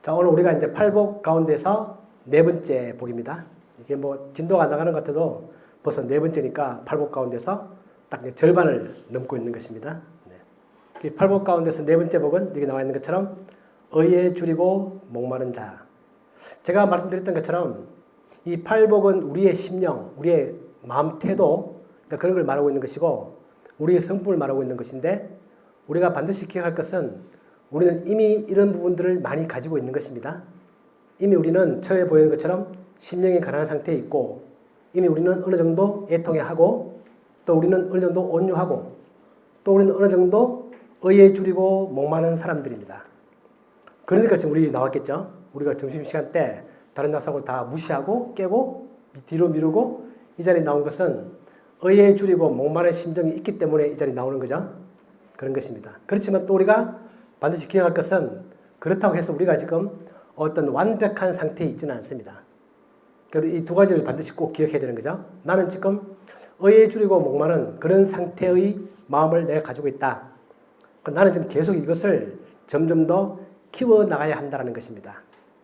자, 오늘 우리가 이제 팔복 가운데서 네 번째 복입니다. 이게 뭐 진도가 나가는 것 같아도 벌써 네 번째니까 팔복 가운데서 딱 이제 절반을 넘고 있는 것입니다. 네. 이 팔복 가운데서 네 번째 복은 여기 나와 있는 것처럼 의에 줄이고 목마른 자. 제가 말씀드렸던 것처럼 이 팔복은 우리의 심령, 우리의 마음 태도 그런 걸 말하고 있는 것이고 우리의 성품을 말하고 있는 것인데 우리가 반드시 기억할 것은 우리는 이미 이런 부분들을 많이 가지고 있는 것입니다. 이미 우리는 처음에 보이는 것처럼 심령이 가난한 상태에 있고 이미 우리는 어느 정도 애통해하고 또 우리는 어느 정도 온유하고 또 우리는 어느 정도 의에 줄이고 목마른 사람들입니다. 그러니까 지금 우리 나왔겠죠. 우리가 점심시간 때 다른 약속을 다 무시하고 깨고 뒤로 미루고 이 자리에 나온 것은 의에 줄이고 목마른 심정이 있기 때문에 이 자리에 나오는 거죠. 그런 것입니다. 그렇지만 또 우리가 반드시 기억할 것은 그렇다고 해서 우리가 지금 어떤 완벽한 상태에 있지는 않습니다. 이 두 가지를 반드시 꼭 기억해야 되는 거죠. 나는 지금 의에 줄이고 목마른 그런 상태의 마음을 내가 가지고 있다. 나는 지금 계속 이것을 점점 더 키워나가야 한다는 것입니다.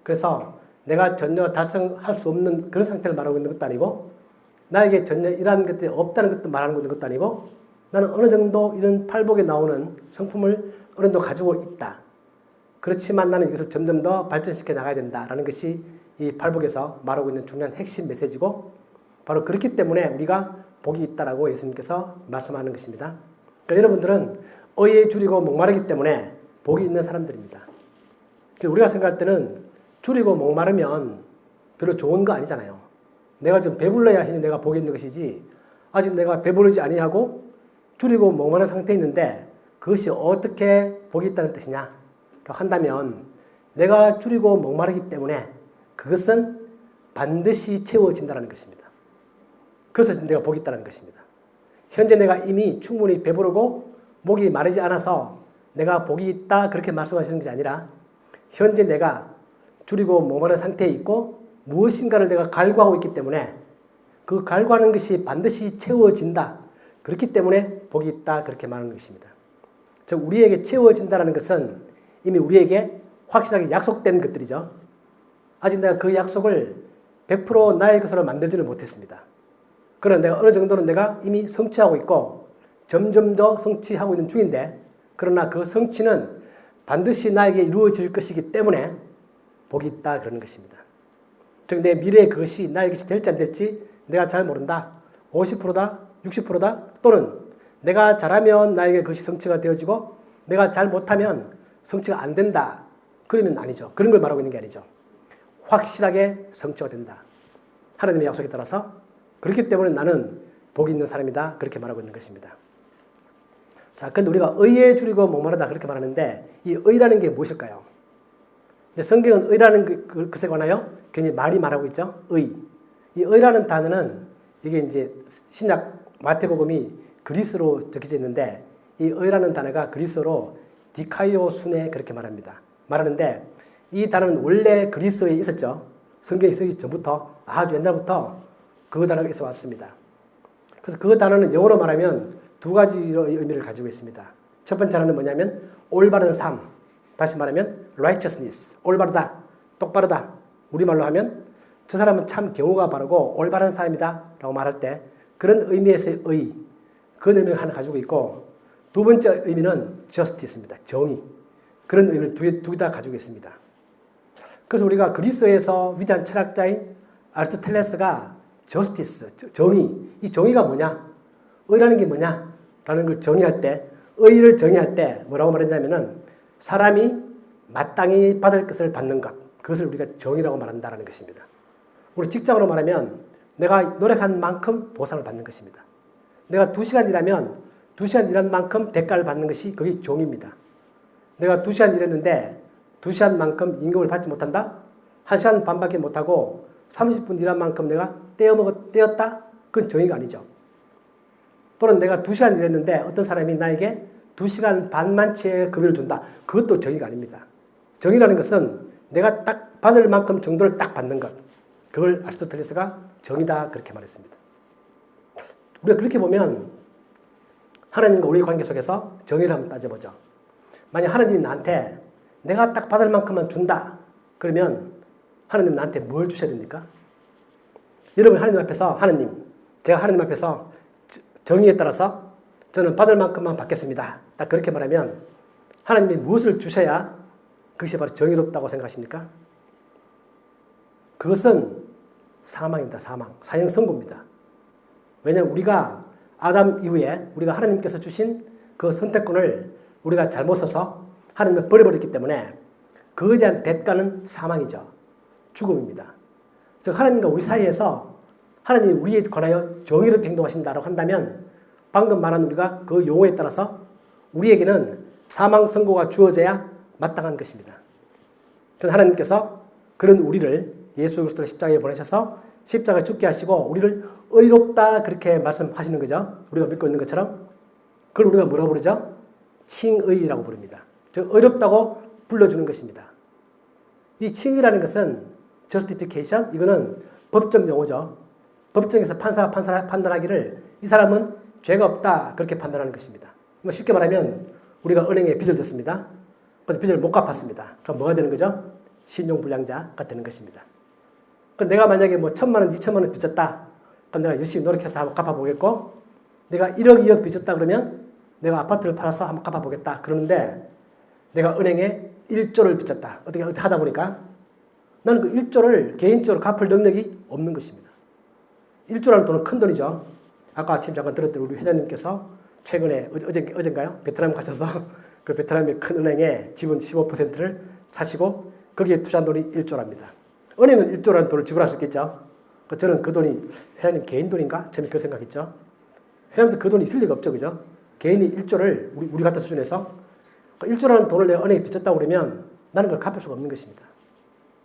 그래서 내가 전혀 달성할 수 없는 그런 상태를 말하고 있는 것도 아니고 나에게 전혀 이러한 것들이 없다는 것도 말하고 있는 것도 아니고 나는 어느 정도 이런 팔복에 나오는 성품을 어느 정도 가지고 있다. 그렇지만 나는 이것을 점점 더 발전시켜 나가야 된다라는 것이 이 팔복에서 말하고 있는 중요한 핵심 메시지고 바로 그렇기 때문에 우리가 복이 있다라고 예수님께서 말씀하는 것입니다. 그러니까 여러분들은 의에 줄이고 목마르기 때문에 복이 있는 사람들입니다. 우리가 생각할 때는 줄이고 목마르면 별로 좋은 거 아니잖아요. 내가 지금 배불러야 내가 복이 있는 것이지 아직 내가 배부르지 아니하고 줄이고 목마른 상태에 있는데 그것이 어떻게 복이 있다는 뜻이냐 한다면 내가 줄이고 목마르기 때문에 그것은 반드시 채워진다는 것입니다. 그래서 내가 복이 있다는 것입니다. 현재 내가 이미 충분히 배부르고 목이 마르지 않아서 내가 복이 있다 그렇게 말씀하시는 것이 아니라 현재 내가 줄이고 목마른 상태에 있고 무엇인가를 내가 갈구하고 있기 때문에 그 갈구하는 것이 반드시 채워진다. 그렇기 때문에 복이 있다 그렇게 말하는 것입니다. 즉 우리에게 채워진다는 것은 이미 우리에게 확실하게 약속된 것들이죠. 아직 내가 그 약속을 100% 나의 것으로 만들지는 못했습니다. 그러나 내가 어느 정도는 내가 이미 성취하고 있고 점점 더 성취하고 있는 중인데 그러나 그 성취는 반드시 나에게 이루어질 것이기 때문에 복이 있다 그러는 것입니다. 즉 내 미래의 그것이 나의 것이 될지 안 될지 내가 잘 모른다. 50%다, 60%다 또는 내가 잘하면 나에게 그것이 성취가 되어지고 내가 잘 못하면 성취가 안 된다. 그러면 아니죠. 그런 걸 말하고 있는 게 아니죠. 확실하게 성취가 된다. 하나님의 약속에 따라서 그렇기 때문에 나는 복이 있는 사람이다. 그렇게 말하고 있는 것입니다. 자, 근데 우리가 의에 줄이고 목마르다 그렇게 말하는데 이 의라는 게 무엇일까요? 성경은 의라는 것에 관하여 굉장히 많이 말하고 있죠. 의. 이 의라는 단어는 이게 이제 신약 마태복음이 그리스로 적혀져 있는데 이 의라는 단어가 그리스어로 디카이오순에 그렇게 말합니다. 말하는데 이 단어는 원래 그리스어에 있었죠. 성경이 쓰기 전부터 아주 옛날부터 그 단어가 있어 왔습니다. 그래서 그 단어는 영어로 말하면 두 가지의 의미를 가지고 있습니다. 첫 번째 하나는 뭐냐면 올바른 삶. 다시 말하면 righteousness. 올바르다. 똑바르다. 우리말로 하면 저 사람은 참 경우가 바르고 올바른 사람이다 라고 말할 때 그런 의미에서의 의. 그런 의미를 하나 가지고 있고 두 번째 의미는 justice입니다. 정의. 그런 의미를 두 개 다 가지고 있습니다. 그래서 우리가 그리스에서 위대한 철학자인 아리스토텔레스가 justice, 정의. 이 정의가 뭐냐? 의라는 게 뭐냐? 라는 걸 정의할 때 의를 정의할 때 뭐라고 말했냐면은 사람이 마땅히 받을 것을 받는 것. 그것을 우리가 정의라고 말한다는 것입니다. 우리 직장으로 말하면 내가 노력한 만큼 보상을 받는 것입니다. 내가 2시간 일하면 2시간 일한 만큼 대가를 받는 것이 그게 정의입니다. 내가 2시간 일했는데 2시간만큼 임금을 받지 못한다? 1시간 반밖에 못하고 30분 일한 만큼 내가 떼었다? 그건 정의가 아니죠. 또는 내가 2시간 일했는데 어떤 사람이 나에게 2시간 반만치의 급여를 준다. 그것도 정의가 아닙니다. 정의라는 것은 내가 딱 받을 만큼 정도를 딱 받는 것. 그걸 아리스토텔레스가 정의다 그렇게 말했습니다. 우리가 그렇게 보면 하나님과 우리의 관계 속에서 정의를 한번 따져보죠. 만약 하나님이 나한테 내가 딱 받을 만큼만 준다. 그러면 하나님 나한테 뭘 주셔야 됩니까? 여러분 하나님 앞에서 제가 하나님 앞에서 정의에 따라서 저는 받을 만큼만 받겠습니다. 딱 그렇게 말하면 하나님이 무엇을 주셔야 그것이 바로 정의롭다고 생각하십니까? 그것은 사망입니다. 사형 선고입니다. 왜냐하면 우리가 아담 이후에 우리가 하나님께서 주신 그 선택권을 우리가 잘못 써서 하나님을 버려버렸기 때문에 그에 대한 대가는 사망이죠. 죽음입니다. 즉 하나님과 우리 사이에서 하나님이 우리에 관하여 정의롭게 행동하신다고 한다면 방금 말한 우리가 그 용어에 따라서 우리에게는 사망 선고가 주어져야 마땅한 것입니다. 그래서 하나님께서 그런 우리를 예수 그리스도를 십자가에 보내셔서 십자가에 죽게 하시고 우리를 의롭다 그렇게 말씀하시는 거죠. 우리가 믿고 있는 것처럼. 그걸 우리가 뭐라고 부르죠? 칭의라고 부릅니다. 즉 의롭다고 불러주는 것입니다. 이 칭의라는 것은 justification, 이거는 법적 용어죠. 법정에서 판사가 판단하기를 이 사람은 죄가 없다 그렇게 판단하는 것입니다. 쉽게 말하면 우리가 은행에 빚을 졌습니다. 근데 빚을 못 갚았습니다. 그럼 뭐가 되는 거죠? 신용불량자가 되는 것입니다. 그럼 내가 만약에 1,000만 원, 2,000만 원 빚졌다. 그럼 내가 열심히 노력해서 한번 갚아보겠고, 내가 1억, 2억 빚졌다 그러면 내가 아파트를 팔아서 한번 갚아보겠다. 그러는데 내가 은행에 1조를 빚졌다. 어떻게 하다 보니까 나는 그 1조를 개인적으로 갚을 능력이 없는 것입니다. 1조라는 돈은 큰 돈이죠. 아까 아침 잠깐 들었던 우리 회장님께서 최근에 어젠가요? 베트남 가셔서 그 베트남의 큰 은행에 지분 15%를 사시고 거기에 투자한 돈이 1조랍니다. 은행은 1조라는 돈을 지불할 수 있겠죠. 저는 그 돈이 회장님 개인 돈인가? 처음에 그 생각했죠. 회장님도 그 돈이 있을 리가 없죠. 그죠? 개인이 1조를 우리 같은 수준에서 1조라는 돈을 내가 은행에 빚졌다고 그러면 나는 그걸 갚을 수가 없는 것입니다.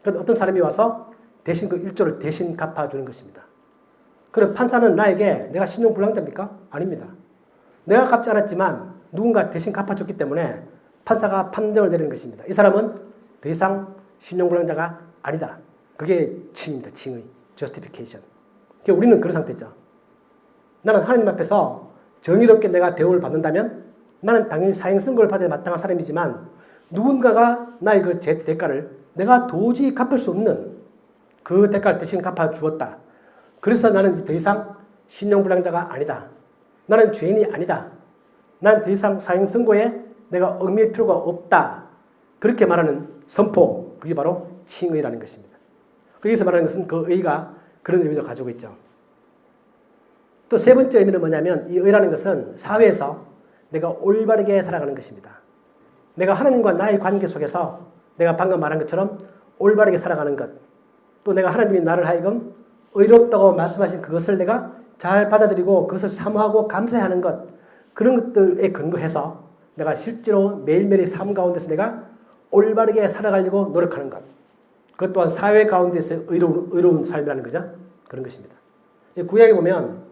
그런데 어떤 사람이 와서 대신 그 1조를 대신 갚아주는 것입니다. 그럼 판사는 나에게 내가 신용불량자입니까? 아닙니다. 내가 갚지 않았지만 누군가 대신 갚아줬기 때문에 판사가 판정을 내리는 것입니다. 이 사람은 더 이상 신용불량자가 아니다. 그게 칭입니다. 칭의. justification. 그러니까 우리는 그런 상태죠. 나는 하나님 앞에서 정의롭게 내가 대우를 받는다면 나는 당연히 사형 선고를 받아야 마땅한 사람이지만 누군가가 나의 그 대가를 내가 도저히 갚을 수 없는 그 대가를 대신 갚아주었다. 그래서 나는 더 이상 신용불량자가 아니다. 나는 죄인이 아니다. 난 더 이상 사형 선고에 내가 얽매일 필요가 없다. 그렇게 말하는 선포, 그게 바로 칭의라는 것입니다. 여기서 말하는 것은 그 의가 그런 의미를 가지고 있죠. 또 세 번째 의미는 뭐냐면 이 의라는 것은 사회에서 내가 올바르게 살아가는 것입니다. 내가 하나님과 나의 관계 속에서 내가 방금 말한 것처럼 올바르게 살아가는 것, 또 내가 하나님이 나를 하여금 의롭다고 말씀하신 그것을 내가 잘 받아들이고 그것을 사모하고 감사하는 것, 그런 것들에 근거해서 내가 실제로 매일매일의 삶 가운데서 내가 올바르게 살아가려고 노력하는 것, 그것 또한 사회 가운데서 의로운 삶이라는 거죠. 그런 것입니다. 구약에 보면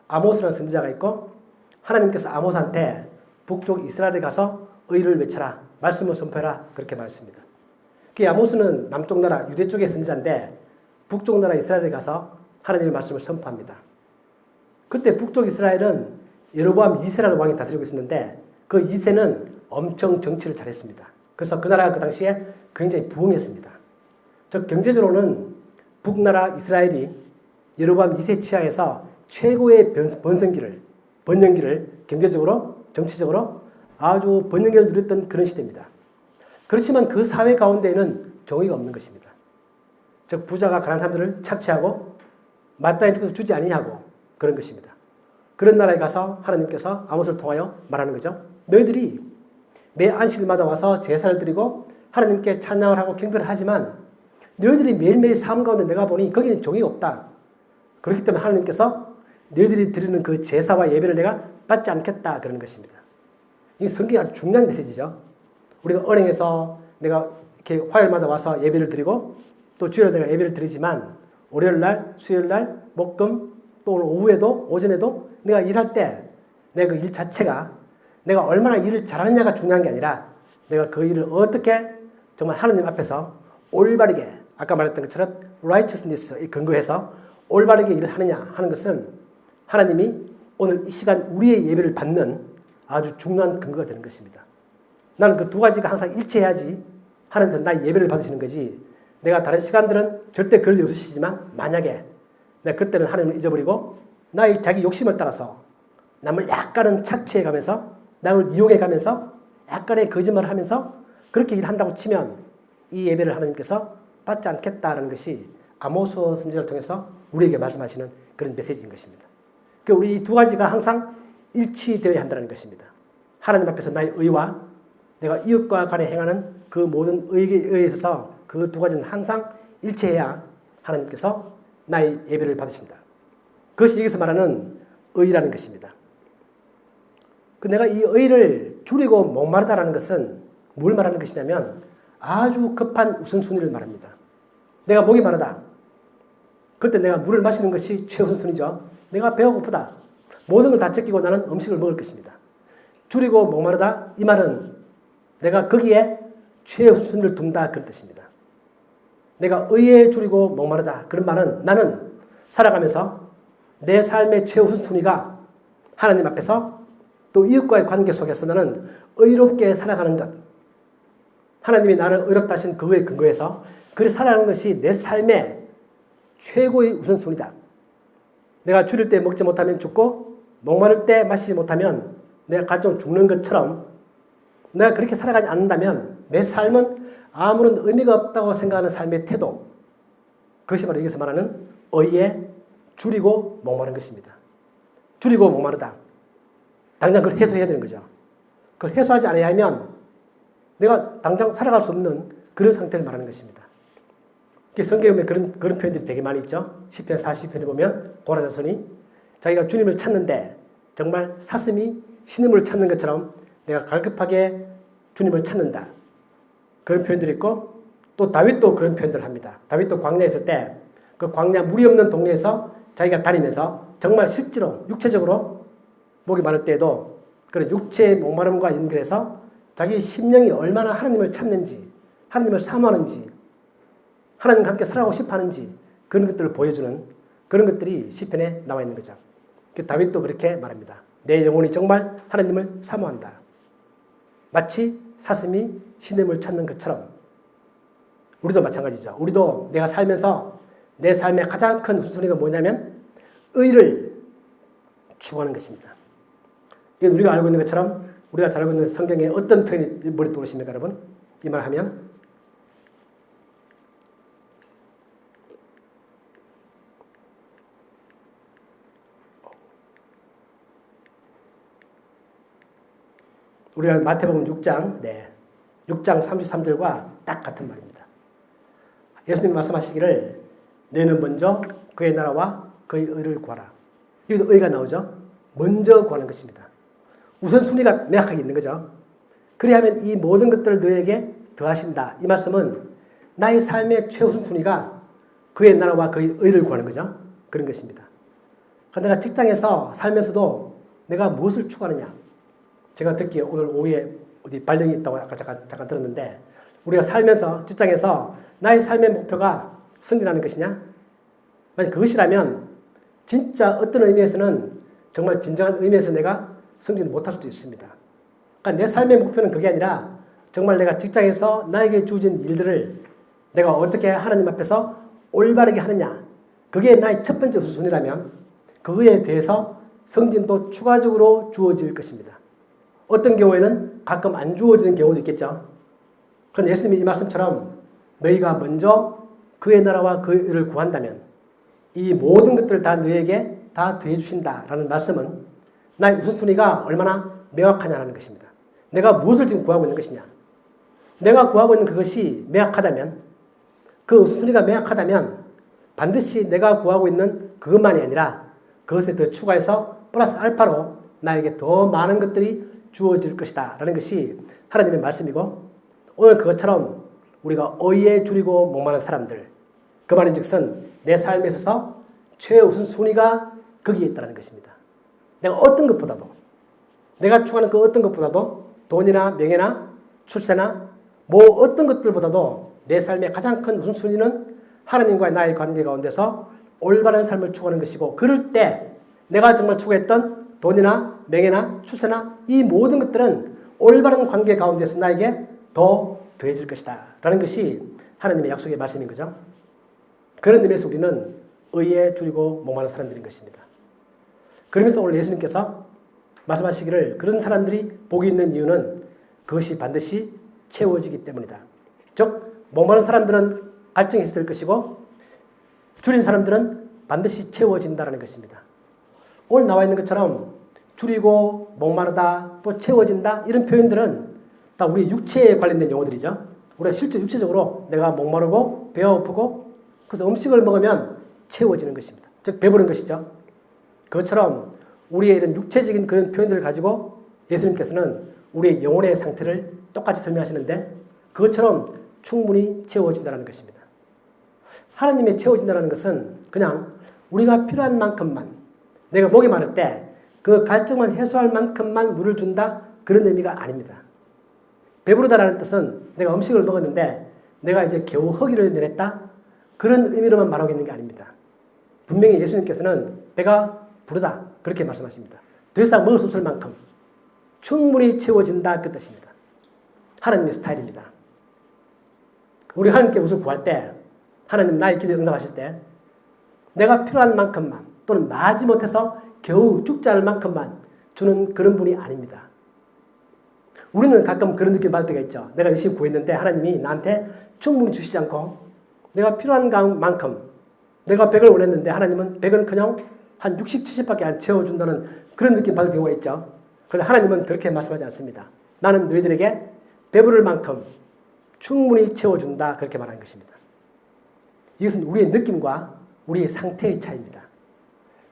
아모스라는 선지자가 있고 하나님께서 아모스한테 북쪽 이스라엘에 가서 의를 외쳐라, 말씀을 선포해라 그렇게 말했습니다. 그 아모스는 남쪽 나라 유대 쪽의 선지자인데 북쪽 나라 이스라엘에 가서 하나님의 말씀을 선포합니다. 그때 북쪽 이스라엘은 여로보암 2세라는 왕이 다스리고 있었는데 그 2세는 엄청 정치를 잘했습니다. 그래서 그 나라가 그 당시에 굉장히 부흥했습니다. 즉 경제적으로는 북나라 이스라엘이 여로보암 2세 치하에서 최고의 번영기를 경제적으로 정치적으로 아주 번영기를 누렸던 그런 시대입니다. 그렇지만 그 사회 가운데에는 정의가 없는 것입니다. 즉 부자가 가난한 사람들을 착취하고 마땅히 주지 아니하고 그런 것입니다. 그런 나라에 가서 하나님께서 아모스를 통하여 말하는 거죠. 너희들이 매 안식일마다 와서 제사를 드리고 하나님께 찬양을 하고 경배를 하지만 너희들이 매일매일 삶 가운데 내가 보니 거기는 정의가 없다. 그렇기 때문에 하나님께서 너희들이 드리는 그 제사와 예배를 내가 받지 않겠다 그러는 것입니다. 이게 성경이 아주 중요한 메시지죠. 우리가 은행에서 내가 이렇게 화요일마다 와서 예배를 드리고 또 주일날 내가 예배를 드리지만 월요일날, 수요일날, 목금 또 오늘 오후에도 오전에도 내가 일할 때 내가 그 일 자체가 내가 얼마나 일을 잘하느냐가 중요한 게 아니라 내가 그 일을 어떻게 정말 하나님 앞에서 올바르게 아까 말했던 것처럼 righteousness에 근거해서 올바르게 일을 하느냐 하는 것은 하나님이 오늘 이 시간 우리의 예배를 받는 아주 중요한 근거가 되는 것입니다. 나는 그 두 가지가 항상 일치해야지 하나님께서 나의 예배를 받으시는 거지 내가 다른 시간들은 절대 그럴 일 없으시지만 만약에 내가 그때는 하나님을 잊어버리고 나의 자기 욕심을 따라서 남을 약간은 착취해가면서 남을 이용해가면서 약간의 거짓말을 하면서 그렇게 일한다고 치면 이 예배를 하나님께서 받지 않겠다라는 것이 아모스 선지자를 통해서 우리에게 말씀하시는 그런 메시지인 것입니다. 우리 이 두 가지가 항상 일치되어야 한다는 것입니다. 하나님 앞에서 나의 의와 내가 이웃과 간에 행하는 그 모든 의에 있어서 그 두 가지는 항상 일치해야 하나님께서 나의 예배를 받으신다. 그것이 여기서 말하는 의라는 것입니다. 내가 이 의를 줄이고 목마르다라는 것은 뭘 말하는 것이냐면 아주 급한 우선순위를 말합니다. 내가 목이 마르다. 그때 내가 물을 마시는 것이 최우선순위죠. 내가 배가 고프다. 모든 걸 다 제끼고 나는 음식을 먹을 것입니다. 줄이고 목마르다. 이 말은 내가 거기에 최우선순위를 둔다 그런 뜻입니다. 내가 의에 줄이고 목마르다. 그런 말은 나는 살아가면서 내 삶의 최우선순위가 하나님 앞에서 또 이웃과의 관계 속에서 나는 의롭게 살아가는 것. 하나님이 나를 의롭다 하신 그거에 근거해서 그렇게 살아가는 것이 내 삶의 최고의 우선순위다. 내가 줄일 때 먹지 못하면 죽고 목마를 때 마시지 못하면 내가 갈증 죽는 것처럼 내가 그렇게 살아가지 않는다면 내 삶은 아무런 의미가 없다고 생각하는 삶의 태도. 그것이 바로 여기서 말하는 의에 줄이고 목마른 것입니다. 줄이고 목마르다. 당장 그걸 해소해야 되는 거죠. 그걸 해소하지 않아야 하면 내가 당장 살아갈 수 없는 그런 상태를 말하는 것입니다. 성경에 보면 그런 표현들이 되게 많이 있죠. 시편 40편에 보면 고라자손이 자기가 주님을 찾는데 정말 사슴이 신음을 찾는 것처럼 내가 갈급하게 주님을 찾는다. 그런 표현들이 있고 또 다윗도 그런 표현들을 합니다. 다윗도 광야에 있을 때 그 광야 물이 없는 동네에서 자기가 다니면서 정말 실제로 육체적으로 목이 마를 때에도 그런 육체의 목마름과 연결해서 자기 심령이 얼마나 하나님을 찾는지 하나님을 사모하는지 하나님과 함께 살아가고 싶어하는지 그런 것들을 보여주는 그런 것들이 시편에 나와 있는 거죠. 다윗도 그렇게 말합니다. 내 영혼이 정말 하나님을 사모한다. 마치 사슴이 신음을 찾는 것처럼 우리도 마찬가지죠. 우리도 내가 살면서 내 삶의 가장 큰 우선순위가 뭐냐면 의를 추구하는 것입니다. 이건 우리가 알고 있는 것처럼 우리가 잘 알고 있는 성경에 어떤 표현이 머리 떠오르십니까, 여러분? 이 말 하면 우리가 마태복음 6장 6장 33절과 딱 같은 말입니다. 예수님 말씀하시기를 너희는 먼저 그의 나라와 그의 의를 구하라. 여기도 의가 나오죠. 먼저 구하는 것입니다. 우선순위가 명확하게 있는 거죠. 그리하면 이 모든 것들을 너에게 더하신다. 이 말씀은 나의 삶의 최우선순위가 그의 나라와 그의 의를 구하는 거죠. 그런 것입니다. 내가 직장에서 살면서도 내가 무엇을 추구하느냐. 제가 듣기에 오늘 오후에 어디 발령이 있다고 아까 잠깐 들었는데 우리가 살면서 직장에서 나의 삶의 목표가 승진하는 것이냐? 만약 그것이라면 진짜 어떤 의미에서는 정말 진정한 의미에서 내가 승진을 못할 수도 있습니다. 그러니까 내 삶의 목표는 그게 아니라 정말 내가 직장에서 나에게 주어진 일들을 내가 어떻게 하나님 앞에서 올바르게 하느냐. 그게 나의 첫 번째 우선순위라면 그거에 대해서 승진도 추가적으로 주어질 것입니다. 어떤 경우에는 가끔 안 주어지는 경우도 있겠죠. 그런데 예수님이 이 말씀처럼 너희가 먼저 그의 나라와 그의 의를 구한다면 이 모든 것들을 다 너희에게 다 더해 주신다라는 말씀은 나의 우선순위가 얼마나 명확하냐는 것입니다. 내가 무엇을 지금 구하고 있는 것이냐. 내가 구하고 있는 그것이 명확하다면 그 우선순위가 명확하다면 반드시 내가 구하고 있는 그것만이 아니라 그것에 더 추가해서 플러스 알파로 나에게 더 많은 것들이 주어질 것이다 라는 것이 하나님의 말씀이고 오늘 그것처럼 우리가 의에 줄이고 목마른 사람들 그 말인즉슨 내 삶에 있어서 최우선 순위가 거기에 있다는 것입니다. 내가 어떤 것보다도 내가 추구하는 그 어떤 것보다도 돈이나 명예나 출세나 뭐 어떤 것들보다도 내 삶의 가장 큰 우선순위는 하나님과의 나의 관계 가운데서 올바른 삶을 추구하는 것이고 그럴 때 내가 정말 추구했던 돈이나 명예나 출세나 이 모든 것들은 올바른 관계 가운데서 나에게 더 더해질 것이다 라는 것이 하나님의 약속의 말씀인 거죠. 그런 의미에서 우리는 의에 줄이고 목마른 사람들인 것입니다. 그러면서 오늘 예수님께서 말씀하시기를 그런 사람들이 복이 있는 이유는 그것이 반드시 채워지기 때문이다. 즉 목마른 사람들은 갈증이 있을 것이고 줄인 사람들은 반드시 채워진다는 것입니다. 오늘 나와 있는 것처럼 줄이고 목마르다 또 채워진다 이런 표현들은 다 우리 육체에 관련된 용어들이죠. 우리가 실제 육체적으로 내가 목마르고 배가 고프고 그래서 음식을 먹으면 채워지는 것입니다. 즉 배부른 것이죠. 그것처럼 우리의 이런 육체적인 그런 표현들을 가지고 예수님께서는 우리의 영혼의 상태를 똑같이 설명하시는데 그것처럼 충분히 채워진다는 것입니다. 하나님의 채워진다는 것은 그냥 우리가 필요한 만큼만 내가 목이 마를 때 그 갈증만 해소할 만큼만 물을 준다 그런 의미가 아닙니다. 배부르다라는 뜻은 내가 음식을 먹었는데 내가 이제 겨우 허기를 내렸다 그런 의미로만 말하고 있는 게 아닙니다. 분명히 예수님께서는 배가 부르다 그렇게 말씀하십니다. 더 이상 먹을 수 없을 만큼 충분히 채워진다 그 뜻입니다. 하나님의 스타일입니다. 우리 하나님께 무엇을 구할 때 하나님 나의 기도에 응답하실 때 내가 필요한 만큼만 또는 마지못해서 겨우 죽지 않을 만큼만 주는 그런 분이 아닙니다. 우리는 가끔 그런 느낌 받을 때가 있죠. 내가 열심히 구했는데 하나님이 나한테 충분히 주시지 않고 내가 필요한 만큼 내가 100을 원했는데 하나님은 100은커녕 한 60, 70밖에 안 채워준다는 그런 느낌 받을 경우가 있죠. 그런데 하나님은 그렇게 말씀하지 않습니다. 나는 너희들에게 배부를 만큼 충분히 채워준다 그렇게 말하는 것입니다. 이것은 우리의 느낌과 우리의 상태의 차이입니다.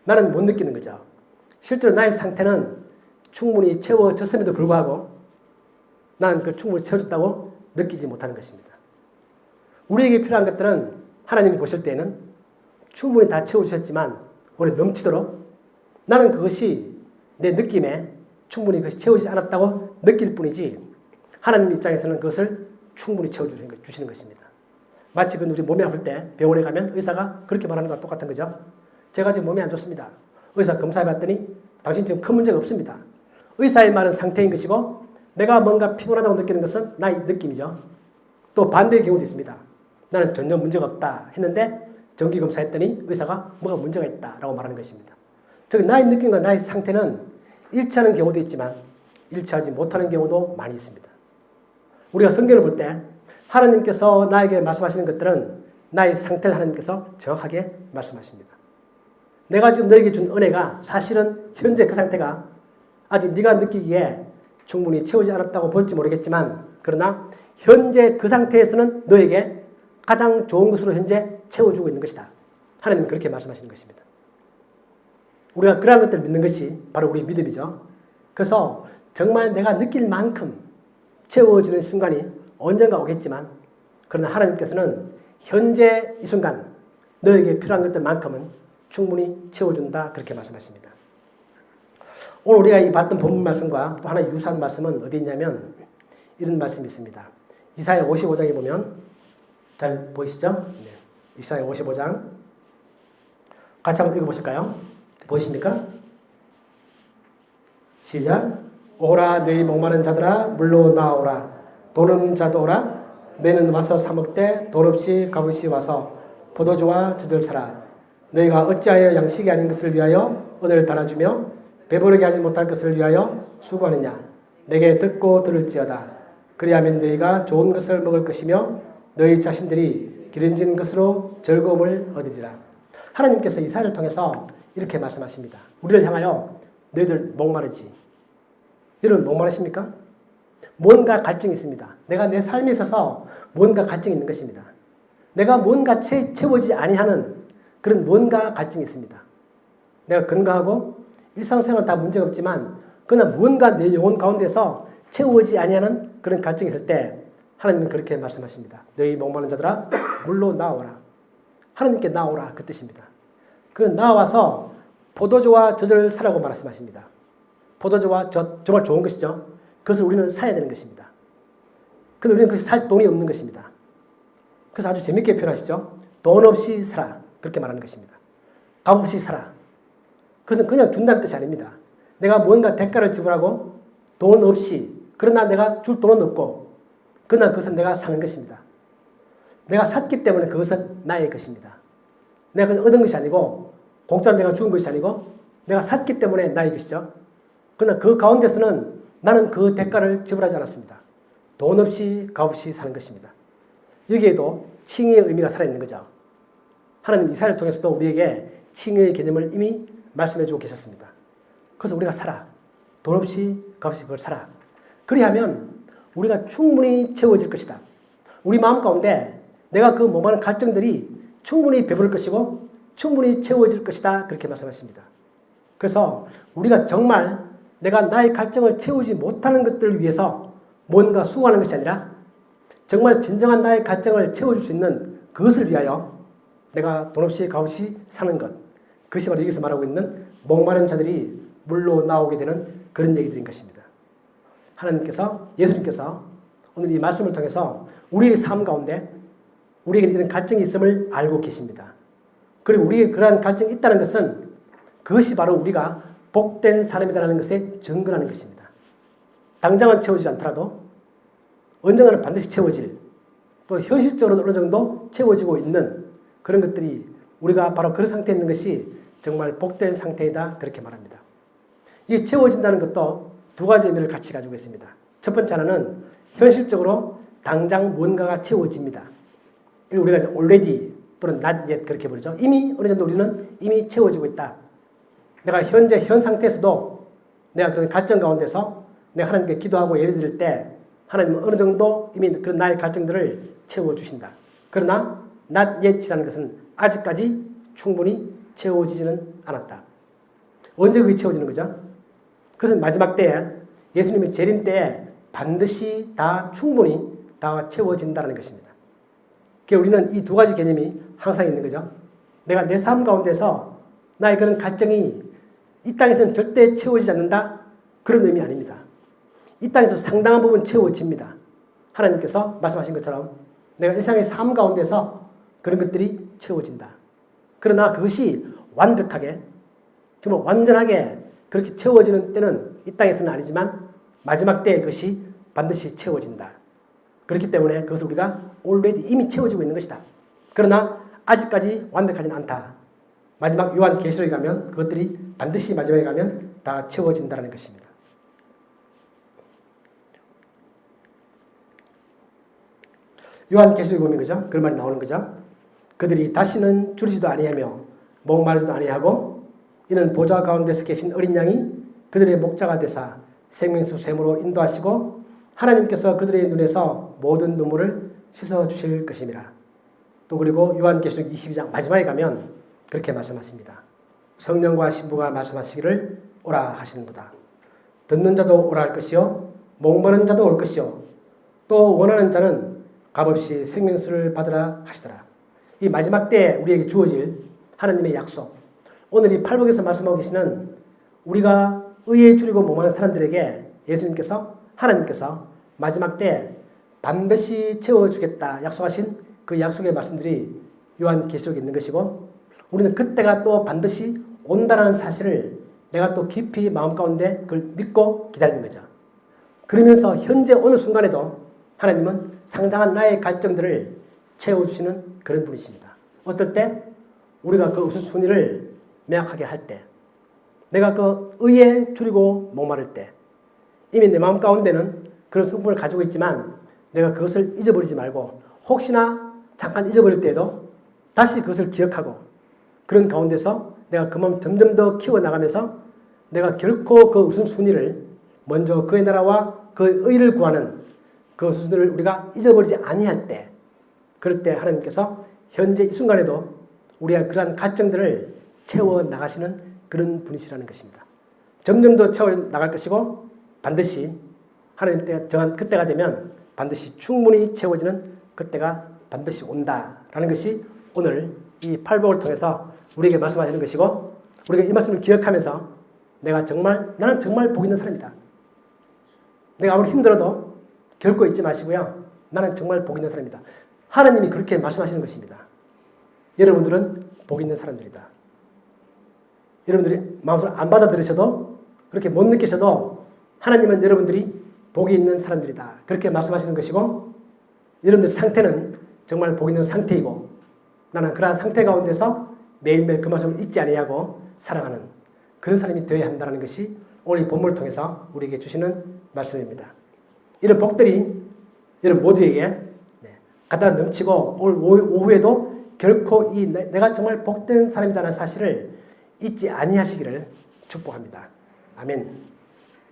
나는 못 느끼는 거죠. 실제로 나의 상태는 충분히 채워졌음에도 불구하고 나는 그 충분히 채워졌다고 느끼지 못하는 것입니다. 우리에게 필요한 것들은 하나님이 보실 때는 충분히 다 채워주셨지만 오히려 넘치도록 나는 그것이 내 느낌에 충분히 그것이 채워지지 않았다고 느낄 뿐이지 하나님 입장에서는 그것을 충분히 채워주시는 것입니다. 마치 우리 몸이 아플 때 병원에 가면 의사가 그렇게 말하는 것과 똑같은 거죠. 제가 지금 몸이 안 좋습니다. 의사 검사해봤더니 당신 지금 큰 문제가 없습니다. 의사의 말은 상태인 것이고 내가 뭔가 피곤하다고 느끼는 것은 나의 느낌이죠. 또 반대의 경우도 있습니다. 나는 전혀 문제가 없다 했는데 정기검사했더니 의사가 뭐가 문제가 있다라고 말하는 것입니다. 즉 나의 느낌과 나의 상태는 일치하는 경우도 있지만 일치하지 못하는 경우도 많이 있습니다. 우리가 성경을 볼 때 하나님께서 나에게 말씀하시는 것들은 나의 상태를 하나님께서 정확하게 말씀하십니다. 내가 지금 너에게 준 은혜가 사실은 현재 그 상태가 아직 네가 느끼기에 충분히 채우지 않았다고 볼지 모르겠지만 그러나 현재 그 상태에서는 너에게 가장 좋은 것으로 현재 채워주고 있는 것이다. 하나님은 그렇게 말씀하시는 것입니다. 우리가 그러한 것들을 믿는 것이 바로 우리의 믿음이죠. 그래서 정말 내가 느낄 만큼 채워지는 순간이 언젠가 오겠지만 그러나 하나님께서는 현재 이 순간 너에게 필요한 것들만큼은 충분히 채워준다 그렇게 말씀하십니다. 오늘 우리가 이 봤던 본문 말씀과 또 하나 유사한 말씀은 어디 있냐면 이런 말씀이 있습니다. 이사야 55장에 보면 잘 보이시죠? 네. 이사야 55장 같이 한번 읽어보실까요? 보이십니까? 시작. 오라 너희 목마른 자들아 물로 나오라. 돈 없는 자도 오라. 매는 와서 사 먹되 돈 없이 값없이 와서 포도주와 젖을 사라. 너희가 어찌하여 양식이 아닌 것을 위하여 은을 달아주며 배부르게 하지 못할 것을 위하여 수고하느냐. 내게 듣고 들을지어다. 그리하면 너희가 좋은 것을 먹을 것이며 너희 자신들이 기름진 것으로 즐거움을 얻으리라. 하나님께서 이사야를 통해서 이렇게 말씀하십니다. 우리를 향하여 너희들 목마르지. 여러분 목마르십니까? 뭔가 갈증이 있습니다. 내가 내 삶에 있어서 뭔가 갈증이 있는 것입니다. 내가 뭔가 채워지지 아니하는 그런 뭔가 갈증이 있습니다. 내가 건강하고 일상생활은 다 문제가 없지만 그러나 뭔가 내 영혼 가운데서 채워지지 아니하는 그런 갈증이 있을 때 하나님은 그렇게 말씀하십니다. 너희 목마른 자들아 물로 나오라. 하나님께 나오라 그 뜻입니다. 그 나와서 포도주와 젖을 사라고 말씀하십니다. 포도주와 젖 정말 좋은 것이죠. 그것을 우리는 사야 되는 것입니다. 그런데 우리는 그것이 살 돈이 없는 것입니다. 그래서 아주 재밌게 표현하시죠. 돈 없이 사라. 그렇게 말하는 것입니다. 값 없이 사라. 그것은 그냥 준다는 뜻이 아닙니다. 내가 뭔가 대가를 지불하고 돈 없이 그러나 내가 줄 돈은 없고 그러나 그것은 내가 사는 것입니다. 내가 샀기 때문에 그것은 나의 것입니다. 내가 얻은 것이 아니고 공짜로 내가 주은 것이 아니고 내가 샀기 때문에 나의 것이죠. 그러나 그 가운데서는 나는 그 대가를 지불하지 않았습니다. 돈 없이 값없이 사는 것입니다. 여기에도 칭의의 의미가 살아있는 거죠. 하나님 이사야를 통해서도 우리에게 칭의의 개념을 이미 말씀해주고 계셨습니다. 그래서 우리가 살아. 돈 없이 값없이 그걸 살아. 그리하면 우리가 충분히 채워질 것이다. 우리 마음 가운데 내가 그 몸하는 갈증들이 충분히 배부를 것이고 충분히 채워질 것이다. 그렇게 말씀하십니다. 그래서 우리가 정말 내가 나의 갈증을 채우지 못하는 것들을 위해서 뭔가 수고하는 것이 아니라 정말 진정한 나의 갈증을 채워줄 수 있는 그것을 위하여 내가 돈 없이 값없이 사는 것. 그것이 바로 여기서 말하고 있는 목마른 자들이 물로 나오게 되는 그런 얘기들인 것입니다. 하나님께서, 예수님께서 오늘 이 말씀을 통해서 우리의 삶 가운데 우리에게 이런 갈증이 있음을 알고 계십니다. 그리고 우리에게 그러한 갈증이 있다는 것은 그것이 바로 우리가 복된 사람이라는 것에 증거하는 것입니다. 당장은 채워지지 않더라도 언젠가는 반드시 채워질, 또 현실적으로 어느 정도 채워지고 있는 그런 것들이 우리가 바로 그런 상태에 있는 것이 정말 복된 상태이다. 그렇게 말합니다. 이게 채워진다는 것도 두 가지 의미를 같이 가지고 있습니다. 첫 번째 하나는 현실적으로 당장 뭔가가 채워집니다. 우리가 already 또는 not yet 그렇게 부르죠. 이미 어느 정도 우리는 이미 채워지고 있다. 내가 현재 현 상태에서도 내가 그런 갈증 가운데서 내가 하나님께 기도하고 예배드릴 때 하나님은 어느 정도 이미 그런 나의 갈증들을 채워주신다. 그러나 not yet이라는 것은 아직까지 충분히 채워지지는 않았다. 언제 그게 채워지는 거죠? 그것은 마지막 때에 예수님의 재림 때에 반드시 다 충분히 다 채워진다는 것입니다. 그러니까 우리는 이 두 가지 개념이 항상 있는 거죠. 내가 내 삶 가운데서 나의 그런 갈증이 이 땅에서는 절대 채워지지 않는다? 그런 의미 아닙니다. 이 땅에서 상당한 부분 채워집니다. 하나님께서 말씀하신 것처럼 내가 일상의 삶 가운데서 그런 것들이 채워진다. 그러나 그것이 완벽하게 정말 완전하게 그렇게 채워지는 때는 이 땅에서는 아니지만 마지막 때에 그것이 반드시 채워진다. 그렇기 때문에 그것을 우리가 already 이미 채워지고 있는 것이다. 그러나 아직까지 완벽하지는 않다. 마지막 요한계시록에 가면 그것들이 반드시 마지막에 가면 다 채워진다는 것입니다. 요한계시록에 보면 그죠? 그런 말이 나오는 거죠. 그들이 다시는 줄이지도 아니하며 목마르지도 아니하고 이는 보좌 가운데서 계신 어린 양이 그들의 목자가 되사 생명수 샘으로 인도하시고 하나님께서 그들의 눈에서 모든 눈물을 씻어주실 것입니다. 또 그리고 요한계시록 22장 마지막에 가면 그렇게 말씀하십니다. 성령과 신부가 말씀하시기를 오라 하시는도다. 듣는 자도 오라 할 것이요 목마른 자도 올 것이요 또 원하는 자는 값없이 생명수를 받으라 하시더라. 이 마지막 때에 우리에게 주어질 하나님의 약속. 오늘 이 팔복에서 말씀하고 계시는 우리가 의에 줄이고 목마른 사람들에게 예수님께서 하나님께서 마지막 때 반드시 채워주겠다 약속하신 그 약속의 말씀들이 요한계시록에 있는 것이고 우리는 그때가 또 반드시 온다라는 사실을 내가 또 깊이 마음 가운데 그걸 믿고 기다리는 거죠. 그러면서 현재 어느 순간에도 하나님은 상당한 나의 갈증들을 채워주시는 그런 분이십니다. 어떨 때? 우리가 그 우선순위를 명확하게 할 때, 내가 그 의에 줄이고 목마를 때, 이미 내 마음 가운데는 그런 성품을 가지고 있지만 내가 그것을 잊어버리지 말고 혹시나 잠깐 잊어버릴 때에도 다시 그것을 기억하고 그런 가운데서 내가 그 마음 점점 더 키워나가면서 내가 결코 그 우선순위를 먼저 그의 나라와 그 의를 구하는 그 수준을 우리가 잊어버리지 아니할 때, 그럴 때 하나님께서 현재 이 순간에도 우리의 그러한 갈증들을 채워나가시는 그런 분이시라는 것입니다. 점점 더 채워나갈 것이고 반드시 하나님 때 정한 그때가 되면 반드시 충분히 채워지는 그때가 반드시 온다라는 것이 오늘 이 팔복을 통해서 우리에게 말씀하시는 것이고 우리가 이 말씀을 기억하면서 나는 정말 복 있는 사람이다. 내가 아무리 힘들어도 결코 잊지 마시고요. 나는 정말 복 있는 사람이다. 하나님이 그렇게 말씀하시는 것입니다. 여러분들은 복 있는 사람들이다. 여러분들이 마음속으로 안 받아들이셔도 그렇게 못 느끼셔도 하나님은 여러분들이 복이 있는 사람들이다. 그렇게 말씀하시는 것이고 여러분들 상태는 정말 복 있는 상태이고 나는 그러한 상태 가운데서 매일매일 그 말씀을 잊지 아니하고 살아가는 그런 사람이 되어야 한다는 것이 오늘 이 본문을 통해서 우리에게 주시는 말씀입니다. 이런 복들이 여러분 모두에게 갖다 넘치고 오늘 오후에도 결코 내가 정말 복된 사람이라는 사실을 잊지 아니하시기를 축복합니다. 아멘.